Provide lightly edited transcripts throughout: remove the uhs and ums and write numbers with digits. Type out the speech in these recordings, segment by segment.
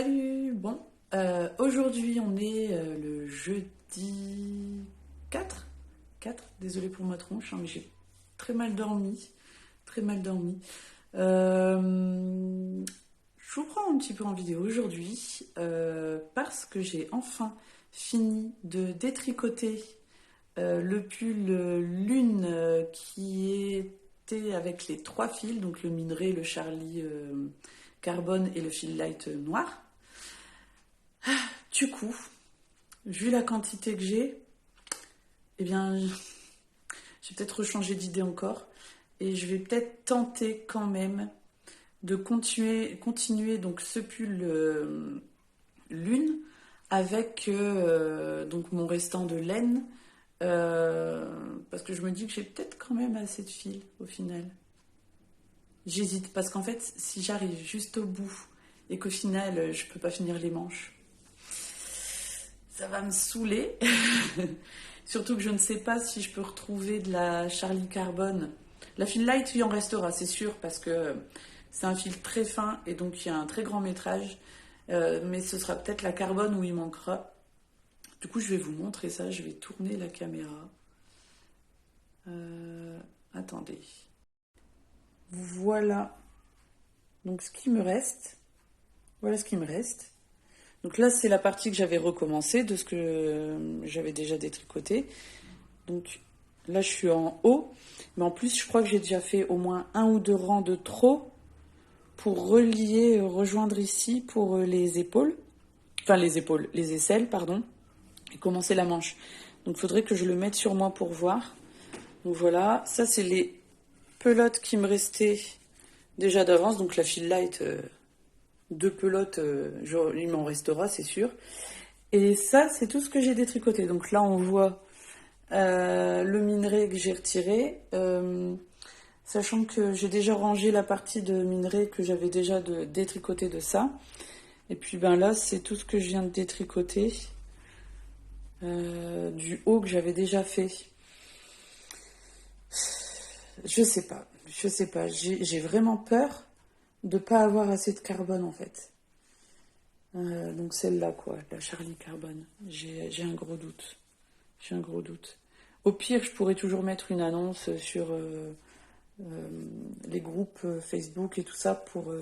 Salut, bon, aujourd'hui on est le jeudi 4, désolé pour ma tronche, hein, mais j'ai très mal dormi, très mal dormi. Je vous prends un petit peu en vidéo aujourd'hui parce que j'ai enfin fini de détricoter le pull Lune qui était avec les trois fils, donc le minerai, le Charlie carbone et le fil light noir. Du coup, vu la quantité que j'ai, eh bien, j'ai peut-être rechangé d'idée encore. Et je vais peut-être tenter quand même de continuer donc ce pull Lune avec donc mon restant de laine. Parce que je me dis que j'ai peut-être quand même assez de fil au final. J'hésite parce qu'en fait, si j'arrive juste au bout et qu'au final, je peux pas finir les manches, ça va me saouler. Surtout que je ne sais pas si je peux retrouver de la Charlie Carbone. La fil light, il en restera, c'est sûr, parce que c'est un fil très fin et donc il y a un très grand métrage. Mais ce sera peut-être la carbone où il manquera. Du coup, je vais vous montrer ça. Je vais tourner la caméra. Attendez. Voilà. Donc, ce qui me reste. Voilà ce qui me reste. Donc là, c'est la partie que j'avais recommencé de ce que j'avais déjà détricoté. Donc là, je suis en haut. Mais en plus, je crois que j'ai déjà fait au moins un ou deux rangs de trop pour relier, rejoindre ici pour les épaules. Enfin, les aisselles, pardon. Et commencer la manche. Donc il faudrait que je le mette sur moi pour voir. Donc voilà, ça c'est les pelotes qui me restaient déjà d'avance. Donc la fil light, deux pelotes, il m'en restera, c'est sûr. Et ça, c'est tout ce que j'ai détricoté. Donc là, on voit le minerai que j'ai retiré. Sachant que j'ai déjà rangé la partie de minerai que j'avais déjà détricoté de ça. Et puis ben là, c'est tout ce que je viens de détricoter. Du haut que j'avais déjà fait. Je sais pas. J'ai vraiment peur de pas avoir assez de carbone en fait. Donc celle-là quoi, la Charlie Carbone. J'ai un gros doute. J'ai un gros doute. Au pire, je pourrais toujours mettre une annonce sur les groupes Facebook et tout ça pour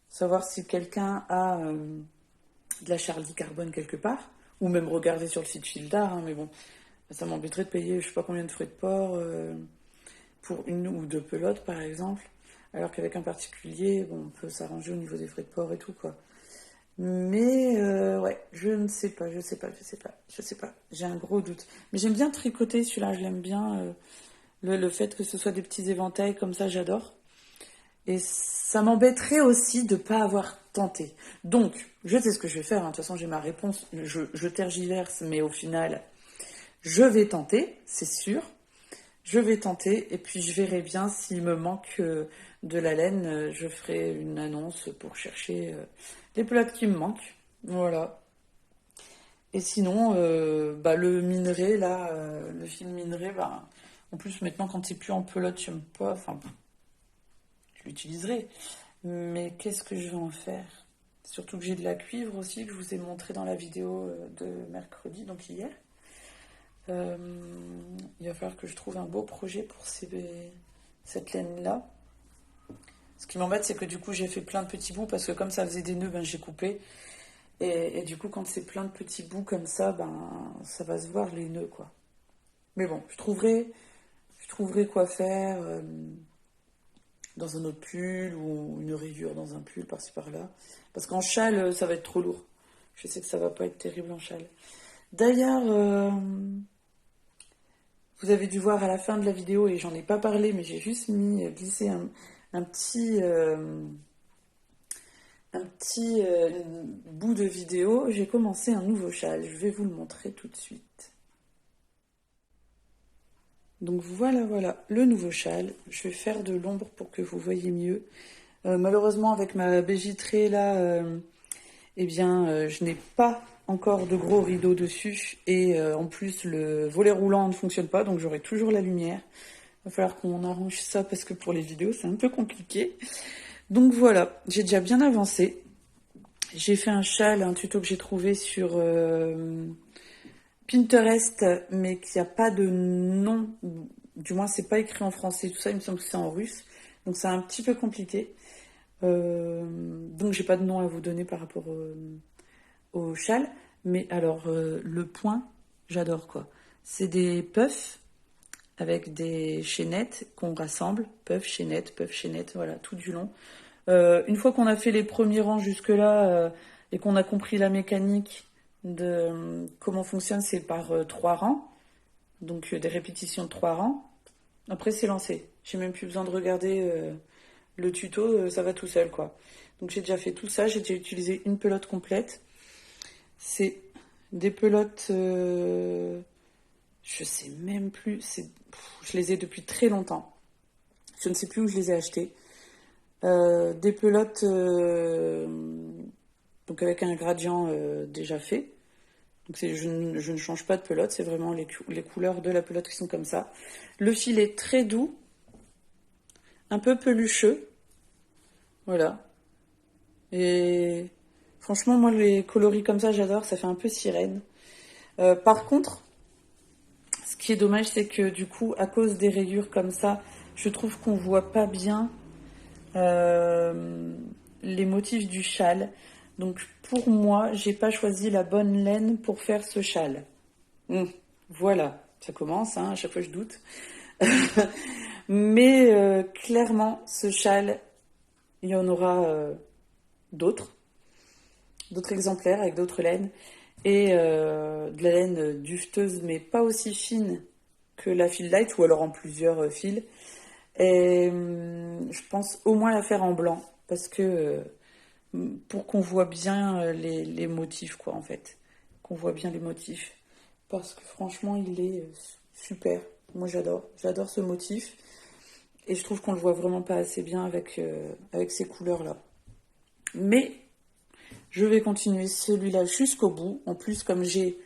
savoir si quelqu'un a de la Charlie Carbone quelque part, ou même regarder sur le site Fildar, hein, mais bon, ça m'embêterait de payer je sais pas combien de frais de port pour une ou deux pelotes par exemple, alors qu'avec un particulier, bon, on peut s'arranger au niveau des frais de port et tout quoi. Mais ouais, je ne sais pas, je sais pas. J'ai un gros doute. Mais j'aime bien tricoter celui-là, je l'aime bien. Le fait que ce soit des petits éventails comme ça, j'adore. Et ça m'embêterait aussi de ne pas avoir tenté. Donc, je sais ce que je vais faire. Hein. De toute façon, j'ai ma réponse. Je tergiverse, mais au final, je vais tenter, c'est sûr. Je vais tenter et puis je verrai bien s'il me manque de la laine. Je ferai une annonce pour chercher les pelotes qui me manquent. Voilà. Et sinon, bah, le minerai, là, le fil minerai, bah, en plus maintenant quand c'est plus en pelote, j'aime pas. Enfin, je l'utiliserai. Mais qu'est-ce que je vais en faire? Surtout que j'ai de la cuivre aussi, que je vous ai montré dans la vidéo de mercredi, donc hier. Il va falloir que je trouve un beau projet pour cette laine-là. Ce qui m'embête, c'est que du coup, j'ai fait plein de petits bouts, parce que comme ça faisait des nœuds, ben, j'ai coupé. Et du coup, quand c'est plein de petits bouts comme ça, ben, ça va se voir les nœuds, quoi. Mais bon, je trouverai quoi faire dans un autre pull ou une rayure dans un pull par-ci par-là. Parce qu'en châle, ça va être trop lourd. Je sais que ça va pas être terrible en châle. D'ailleurs, vous avez dû voir à la fin de la vidéo, et j'en ai pas parlé, mais j'ai juste glissé un petit, bout de vidéo. J'ai commencé un nouveau châle. Je vais vous le montrer tout de suite. Donc voilà, le nouveau châle. Je vais faire de l'ombre pour que vous voyez mieux. Malheureusement, avec ma baie vitrée là, eh bien, je n'ai pas encore de gros rideaux dessus. Et en plus, le volet roulant ne fonctionne pas, donc j'aurai toujours la lumière. Il va falloir qu'on arrange ça parce que pour les vidéos, c'est un peu compliqué. Donc voilà, j'ai déjà bien avancé. J'ai fait un châle, un tuto que j'ai trouvé sur Pinterest, mais qui a pas de nom. Du moins, c'est pas écrit en français, tout ça. Il me semble que c'est en russe. Donc, c'est un petit peu compliqué. Donc, j'ai pas de nom à vous donner par rapport au châle. Mais alors, le point, j'adore quoi. C'est des puffs avec des chaînettes qu'on rassemble. Puffs, chaînettes, voilà, tout du long. Une fois qu'on a fait les premiers rangs jusque-là et qu'on a compris la mécanique de comment fonctionne, c'est par 3 rangs. Donc des répétitions de 3 rangs. Après, c'est lancé. J'ai même plus besoin de regarder le tuto, ça va tout seul, quoi. Donc j'ai déjà fait tout ça, j'ai déjà utilisé une pelote complète. C'est des pelotes, je sais même plus, je les ai depuis très longtemps. Je ne sais plus où je les ai achetées. Des pelotes donc avec un gradient déjà fait. Donc je ne change pas de pelote, c'est vraiment les couleurs de la pelote qui sont comme ça. Le fil est très doux, un peu pelucheux, voilà. Et franchement, moi, les coloris comme ça, j'adore, ça fait un peu sirène. Par contre, ce qui est dommage, c'est que du coup, à cause des rayures comme ça, je trouve qu'on voit pas bien les motifs du châle. Donc pour moi, j'ai pas choisi la bonne laine pour faire ce châle. Voilà, ça commence, hein, à chaque fois je doute. Mais clairement, ce châle, il y en aura d'autres, d'autres exemplaires avec d'autres laines. Et de la laine duveteuse, mais pas aussi fine que la Feel Light, ou alors en plusieurs fils. Et je pense au moins la faire en blanc, parce que pour qu'on voit bien les motifs, quoi, en fait. Qu'on voit bien les motifs. Parce que franchement, il est super. Moi, j'adore ce motif. Et je trouve qu'on le voit vraiment pas assez bien avec ces couleurs-là. Mais je vais continuer celui-là jusqu'au bout. En plus, comme j'ai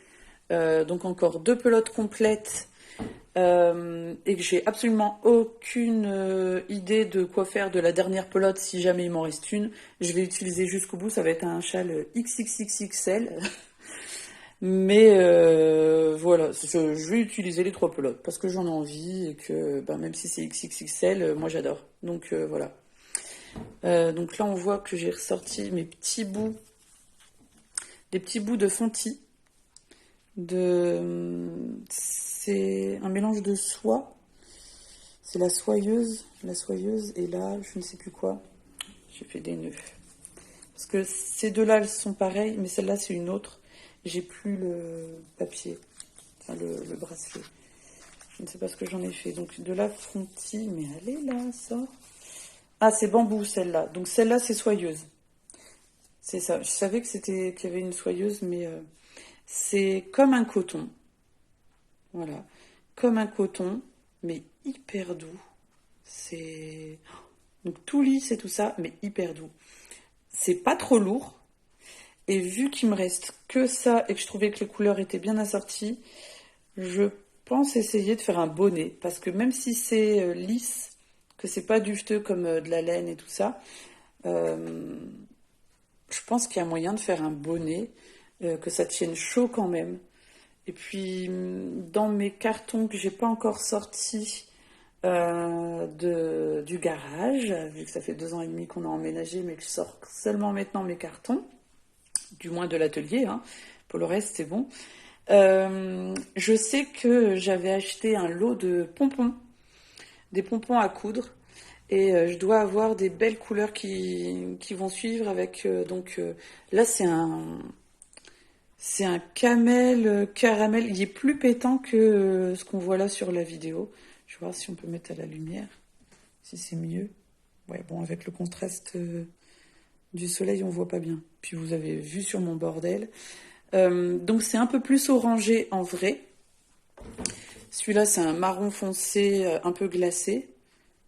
donc encore 2 pelotes complètes et que j'ai absolument aucune idée de quoi faire de la dernière pelote si jamais il m'en reste une, je vais utiliser jusqu'au bout. Ça va être un châle XXXXL. Mais voilà, je vais utiliser les 3 pelotes parce que j'en ai envie et que même si c'est XXXL, moi j'adore. Donc voilà. Donc là on voit que j'ai ressorti des petits bouts de fontis. C'est un mélange de soie. C'est la soyeuse et là je ne sais plus quoi. J'ai fait des nœuds. Parce que ces deux-là elles sont pareilles, mais celle-là c'est une autre. J'ai plus le papier, enfin le bracelet. Je ne sais pas ce que j'en ai fait. Donc de la fontie, mais elle est là, sort. Ah, c'est bambou celle-là. Donc celle-là c'est soyeuse. C'est ça. Je savais que qu'il y avait une soyeuse, mais c'est comme un coton. Voilà. Comme un coton, mais hyper doux. C'est donc tout lisse et tout ça, mais hyper doux. C'est pas trop lourd. Et vu qu'il me reste que ça et que je trouvais que les couleurs étaient bien assorties, je pense essayer de faire un bonnet. Parce que même si c'est lisse, que c'est pas duveteux comme de la laine et tout ça, euh, je pense qu'il y a moyen de faire un bonnet, que ça tienne chaud quand même. Et puis, dans mes cartons que j'ai pas encore sortis du garage, vu que ça fait 2 ans et demi qu'on a emménagé, mais que je sors seulement maintenant mes cartons, du moins de l'atelier, hein. Pour le reste, c'est bon. Je sais que j'avais acheté un lot de pompons, des pompons à coudre, et je dois avoir des belles couleurs qui vont suivre avec, là, c'est un camel caramel. Il est plus pétant que ce qu'on voit là sur la vidéo. Je vais voir si on peut mettre à la lumière, si c'est mieux. Ouais, bon, avec le contraste du soleil, on voit pas bien. Puis vous avez vu sur mon bordel. Donc c'est un peu plus orangé en vrai. Celui-là, c'est un marron foncé, un peu glacé,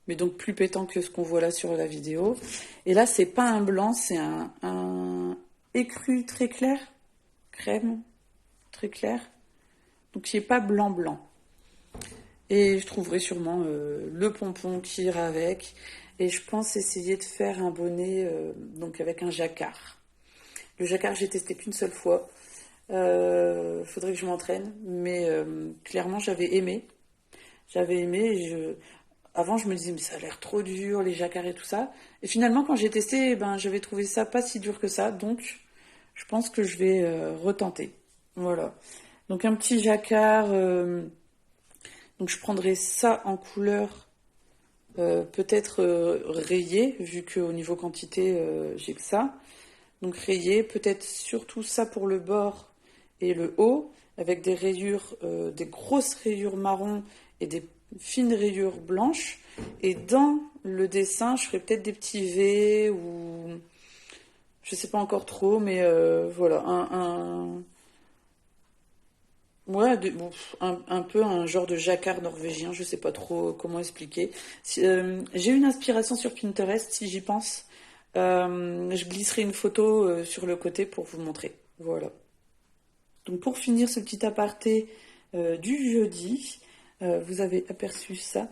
mais donc plus pétant que ce qu'on voit là sur la vidéo. Et là, c'est pas un blanc, c'est un écru très clair, crème très clair, donc qui est pas blanc blanc. Et je trouverai sûrement le pompon qui ira avec. Et je pense essayer de faire un bonnet donc avec un jacquard. Le jacquard, j'ai testé qu'une seule fois. Faudrait que je m'entraîne, mais clairement, j'avais aimé. J'avais aimé. Avant, je me disais, mais ça a l'air trop dur, les jacquards et tout ça. Et finalement, quand j'ai testé, ben, j'avais trouvé ça pas si dur que ça. Donc, je pense que je vais retenter. Voilà. Donc, un petit jacquard. Donc, je prendrai ça en couleur, peut-être rayé, vu qu'au niveau quantité, j'ai que ça. Donc, rayé, peut-être surtout ça pour le bord et le haut, avec des rayures, des grosses rayures marron et des fines rayures blanches. Et dans le dessin, je ferai peut-être des petits V ou je sais pas encore trop, mais voilà, ouais, bon, un peu un genre de jacquard norvégien, je sais pas trop comment expliquer. J'ai une inspiration sur Pinterest, si j'y pense. Je glisserai une photo sur le côté pour vous montrer. Voilà. Donc pour finir ce petit aparté du jeudi, vous avez aperçu ça.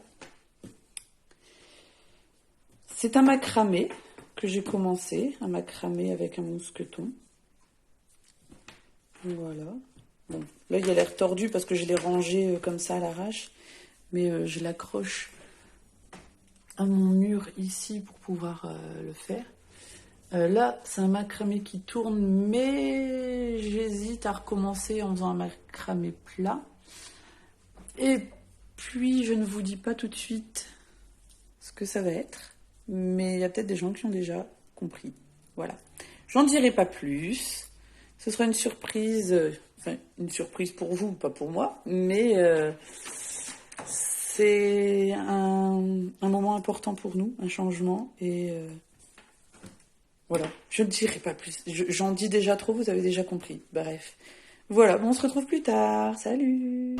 C'est un macramé que j'ai commencé, un macramé avec un mousqueton. Voilà. Bon, là il a l'air tordu parce que je l'ai rangé comme ça à l'arrache, mais je l'accroche à mon mur ici pour pouvoir le faire. Là, c'est un macramé qui tourne, mais j'hésite à recommencer en faisant un macramé plat. Et puis, je ne vous dis pas tout de suite ce que ça va être, mais il y a peut-être des gens qui ont déjà compris. Voilà. J'en dirai pas plus. Ce sera une surprise, enfin, une surprise pour vous, pas pour moi, mais c'est un moment important pour nous, un changement, et voilà, je ne dirai pas plus. J'en dis déjà trop, vous avez déjà compris. Bref. Voilà, bon, on se retrouve plus tard. Salut!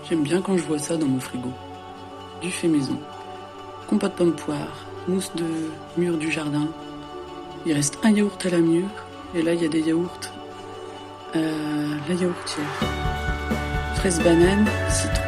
J'aime bien quand je vois ça dans mon frigo. Du fait maison. Compote pomme poire, mousse de mûre du jardin. Il reste un yaourt à la mûre. Et là, il y a des yaourts à la yaourtière. Fraise banane, citron.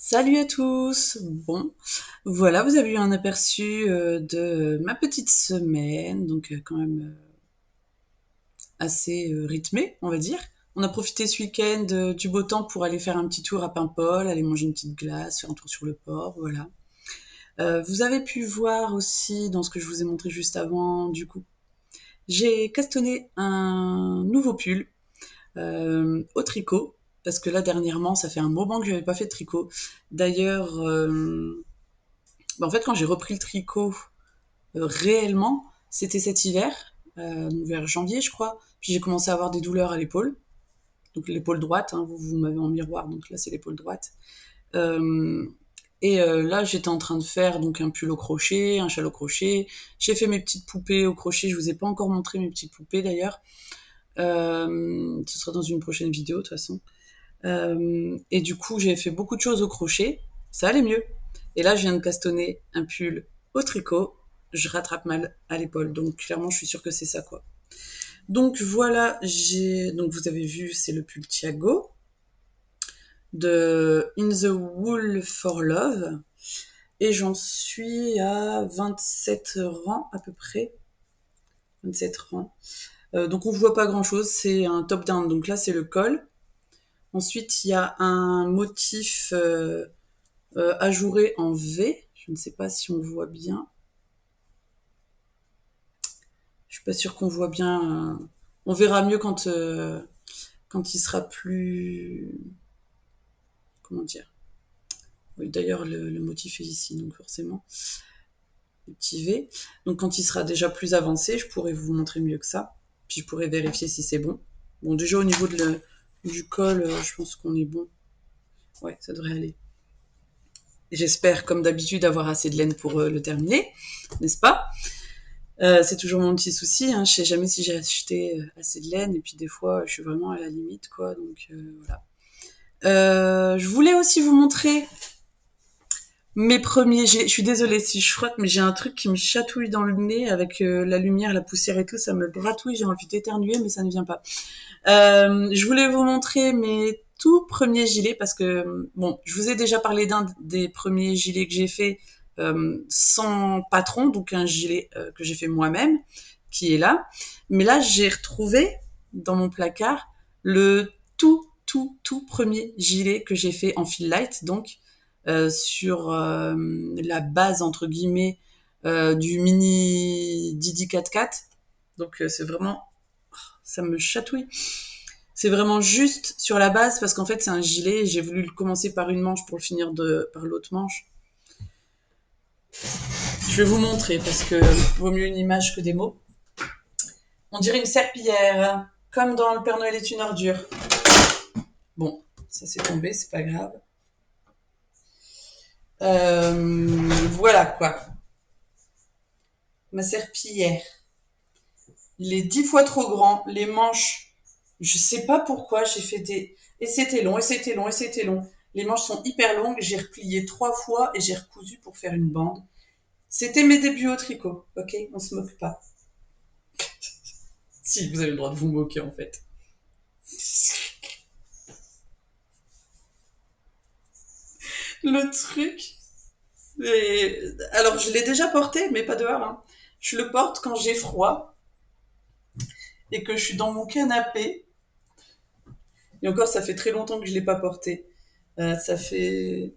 Salut à tous! Bon, voilà, vous avez eu un aperçu de ma petite semaine, donc quand même assez rythmée, on va dire. On a profité ce week-end du beau temps pour aller faire un petit tour à Paimpol, aller manger une petite glace, faire un tour sur le port, voilà. Vous avez pu voir aussi dans ce que je vous ai montré juste avant, du coup, j'ai castonné un nouveau pull au tricot, parce que là dernièrement, ça fait un moment que je n'avais pas fait de tricot. D'ailleurs, en fait, quand j'ai repris le tricot réellement, c'était cet hiver, donc vers janvier, je crois. Puis j'ai commencé à avoir des douleurs à l'épaule, donc l'épaule droite. Hein, vous m'avez en miroir, donc là c'est l'épaule droite. Euh, là, j'étais en train de faire donc un pull au crochet, un châle au crochet. J'ai fait mes petites poupées au crochet. Je vous ai pas encore montré mes petites poupées d'ailleurs. Ce sera dans une prochaine vidéo de toute façon. Et du coup, j'ai fait beaucoup de choses au crochet. Ça allait mieux. Et là, je viens de castonner un pull au tricot. Je rattrape mal à l'épaule. Donc, clairement, je suis sûre que c'est ça, quoi. Donc, voilà, donc vous avez vu, c'est le pull Thiago de In the Wool for Love. Et j'en suis à 27 rangs, à peu près. 27 rangs. Donc, on ne voit pas grand-chose. C'est un top-down. Donc là, c'est le col. Ensuite, il y a un motif ajouré en V. Je ne sais pas si on voit bien. Je suis pas sûre qu'on voit bien. On verra mieux quand il sera plus. Comment dire? Oui, d'ailleurs, le motif est ici, donc forcément, le petit V. Donc quand il sera déjà plus avancé, je pourrai vous montrer mieux que ça. Puis je pourrai vérifier si c'est bon. Bon, déjà au niveau du col, je pense qu'on est bon. Ouais, ça devrait aller. J'espère, comme d'habitude, avoir assez de laine pour le terminer, n'est-ce pas? C'est toujours mon petit souci. Hein. Je sais jamais si j'ai acheté assez de laine et puis des fois je suis vraiment à la limite, quoi. Donc voilà. Je voulais aussi vous montrer mes premiers. Je suis désolée si je frotte, mais j'ai un truc qui me chatouille dans le nez avec la lumière, la poussière et tout. Ça me gratouille. J'ai envie d'éternuer, mais ça ne vient pas. Je voulais vous montrer mes tout premiers gilets parce que bon, je vous ai déjà parlé d'un des premiers gilets que j'ai fait sans patron, donc un gilet que j'ai fait moi-même, qui est là. Mais là, j'ai retrouvé dans mon placard le tout premier gilet que j'ai fait en fil light, donc sur la base entre guillemets du mini Didi 4x4. Donc c'est vraiment, ça me chatouille. C'est vraiment juste sur la base parce qu'en fait c'est un gilet et j'ai voulu le commencer par une manche pour le finir par l'autre manche. Je vais vous montrer parce que vaut mieux une image que des mots. On dirait une serpillière, comme dans Le Père Noël est une ordure. Bon, ça s'est tombé, c'est pas grave. Voilà quoi, ma serpillière. Il est 10 fois trop grand, les manches, je sais pas pourquoi, j'ai fait des... Et c'était long, et c'était long, et c'était long. Les manches sont hyper longues, j'ai replié 3 fois et j'ai recousu pour faire une bande. C'était mes débuts au tricot, ok? On se moque pas. Si, vous avez le droit de vous moquer en fait. Le truc. Alors, je l'ai déjà porté, mais pas dehors. Hein. Je le porte quand j'ai froid et que je suis dans mon canapé. Et encore, ça fait très longtemps que je ne l'ai pas porté. Ça fait.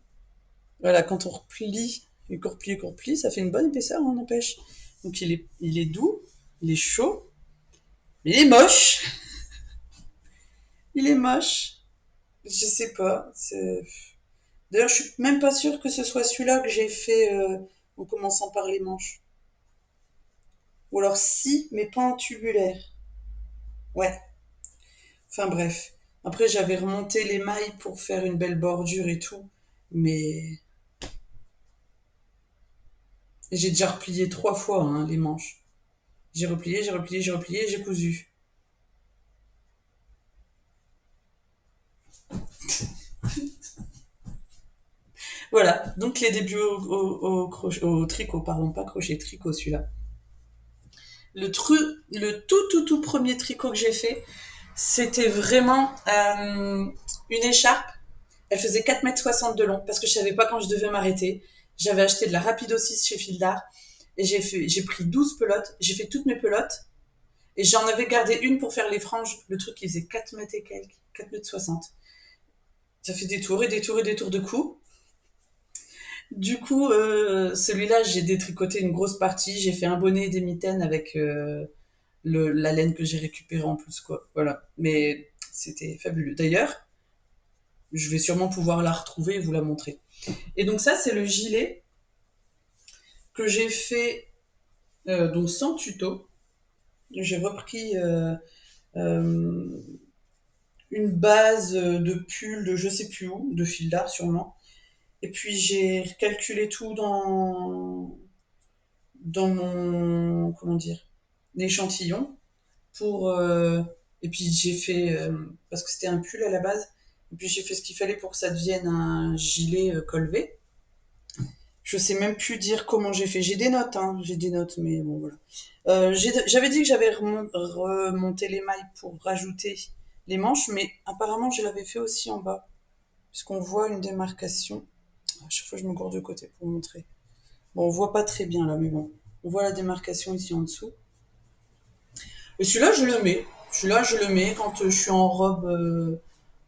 Voilà, quand on replie, et qu'on replie, ça fait une bonne épaisseur, on n'empêche. Donc, il est doux, il est chaud, mais il est moche. Il est moche. Je sais pas. D'ailleurs, je suis même pas sûre que ce soit celui-là que j'ai fait en commençant par les manches. Ou alors si, mais pas en tubulaire. Ouais. Enfin bref. Après, j'avais remonté les mailles pour faire une belle bordure et tout. Mais j'ai déjà replié 3 fois hein, les manches. J'ai replié, j'ai replié, j'ai replié, j'ai cousu. Voilà. Donc les débuts au tricot, pardon, pas crochet, tricot celui-là. Le tout premier tricot que j'ai fait, c'était vraiment une écharpe Elle faisait 4,60 m de long parce que je savais pas quand je devais m'arrêter. J'avais acheté de la Rapido 6 chez Fildar et j'ai pris 12 pelotes. J'ai fait toutes mes pelotes et j'en avais gardé une pour faire les franges. Le truc, il faisait 4 mètres et quelques, 4,60 m. Ça fait des tours et des tours et des tours de cou. Du coup, celui-là, j'ai détricoté une grosse partie. J'ai fait un bonnet et des mitaines avec la laine que j'ai récupérée en plus, quoi. Voilà. Mais c'était fabuleux. D'ailleurs, je vais sûrement pouvoir la retrouver et vous la montrer. Et donc ça, c'est le gilet que j'ai fait donc sans tuto. J'ai repris euh, une base de pull de je sais plus où, de fil d'art sûrement. Et puis j'ai calculé tout dans mon comment dire l'échantillon pour et puis j'ai fait parce que c'était un pull à la base. Et puis j'ai fait ce qu'il fallait pour que ça devienne un gilet col V. Je sais même plus dire comment j'ai fait. J'ai des notes, hein. J'ai des notes, mais bon, voilà. J'avais dit que j'avais remonté les mailles pour rajouter les manches, mais apparemment, je l'avais fait aussi en bas, puisqu'on voit une démarcation. À chaque fois, je me gourde de côté pour montrer. Bon, on voit pas très bien là, mais bon. On voit la démarcation ici en dessous. Et celui-là, je le mets. Celui-là, je le mets quand je suis en robe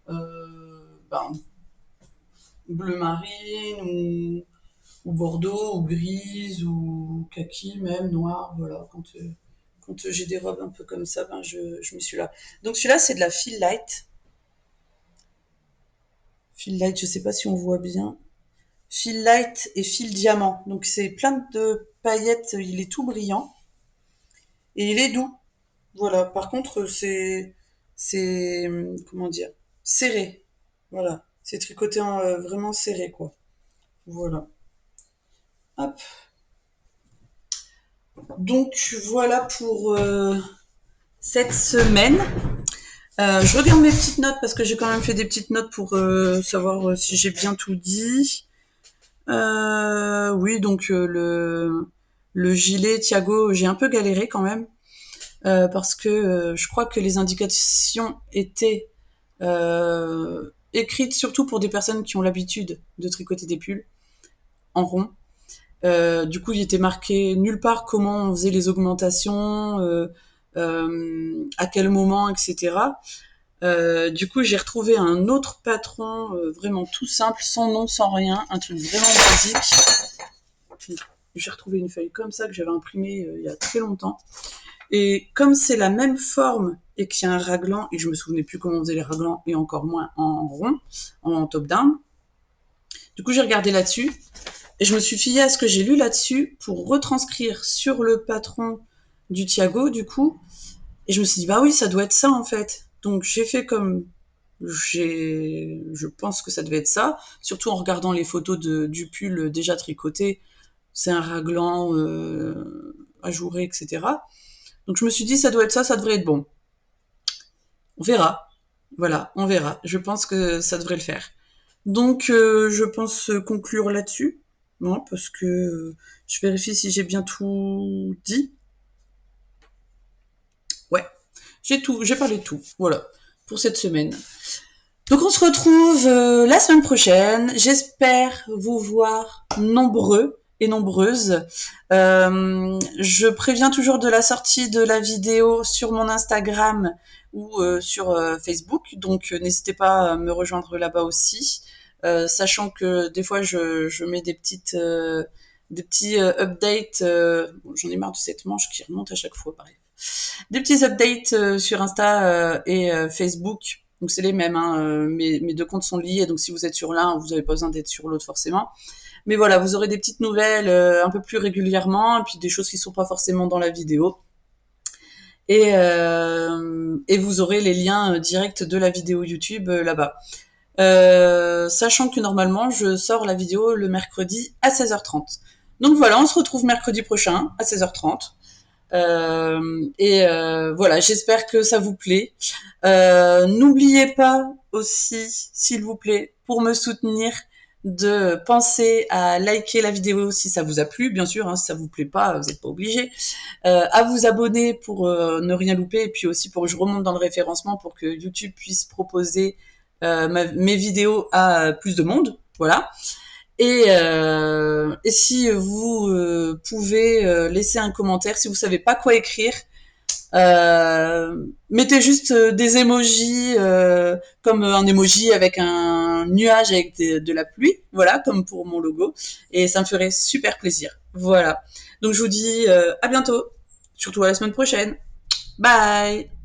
ben, bleu marine ou bordeaux, ou grise, ou kaki même, noir, voilà. Quand j'ai des robes un peu comme ça, ben je mets celui-là. Donc celui-là, c'est de la Feel Light. Feel Light, je sais pas si on voit bien. Feel Light et Feel Diamant. Donc c'est plein de paillettes, il est tout brillant. Et il est doux. Voilà. Par contre, c'est, comment dire, serré. Voilà. C'est tricoté vraiment serré, quoi. Voilà. Hop. Donc voilà pour cette semaine. Je regarde mes petites notes parce que j'ai quand même fait des petites notes pour savoir si j'ai bien tout dit. Oui, donc le gilet Thiago, j'ai un peu galéré quand même parce que je crois que les indications étaient écrites surtout pour des personnes qui ont l'habitude de tricoter des pulls en rond. Du coup, il était marqué nulle part comment on faisait les augmentations, à quel moment, etc. Du coup, j'ai retrouvé un autre patron vraiment tout simple, sans nom, sans rien, un truc vraiment basique. J'ai retrouvé une feuille comme ça que j'avais imprimée il y a très longtemps. Et comme c'est la même forme et qu'il y a un raglan, et je me souvenais plus comment on faisait les raglans, et encore moins en rond, en top-down, du coup j'ai regardé là-dessus, et je me suis fiée à ce que j'ai lu là-dessus pour retranscrire sur le patron du Thiago, du coup, et je me suis dit, bah oui, ça doit être ça en fait. Donc j'ai fait comme je pense que ça devait être ça, surtout en regardant les photos du pull déjà tricoté. C'est un raglan ajouré, etc. Donc je me suis dit, ça doit être ça, ça devrait être bon. On verra. Voilà, on verra. Je pense que ça devrait le faire. Donc je pense conclure là-dessus. Non, parce que je vérifie si j'ai bien tout dit. Ouais, j'ai parlé de tout. Voilà, pour cette semaine. Donc on se retrouve la semaine prochaine. J'espère vous voir nombreux et nombreuses. Je préviens toujours de la sortie de la vidéo sur mon Instagram ou sur Facebook. Donc n'hésitez pas à me rejoindre là-bas aussi. Sachant que des fois je mets des petits updates. Bon, j'en ai marre de cette manche qui remonte à chaque fois, pareil. Des petits updates sur Insta et Facebook. Donc c'est les mêmes, hein, mes deux comptes sont liés, donc si vous êtes sur l'un, vous n'avez pas besoin d'être sur l'autre forcément. Mais voilà, vous aurez des petites nouvelles un peu plus régulièrement, et puis des choses qui ne sont pas forcément dans la vidéo. Et vous aurez les liens directs de la vidéo YouTube là-bas. Sachant que normalement, je sors la vidéo le mercredi à 16h30. Donc voilà, on se retrouve mercredi prochain à 16h30. Voilà, j'espère que ça vous plaît. N'oubliez pas aussi, s'il vous plaît, pour me soutenir, de penser à liker la vidéo si ça vous a plu, bien sûr, hein, si ça vous plaît pas, vous n'êtes pas obligé, à vous abonner pour ne rien louper, et puis aussi pour que je remonte dans le référencement pour que YouTube puisse proposer mes vidéos à plus de monde, voilà. Et si vous pouvez laisser un commentaire, si vous savez pas quoi écrire, mettez juste des emojis, comme un emoji avec un nuage avec de la pluie, voilà, comme pour mon logo, et ça me ferait super plaisir. Voilà. Donc je vous dis à bientôt, surtout à la semaine prochaine. Bye!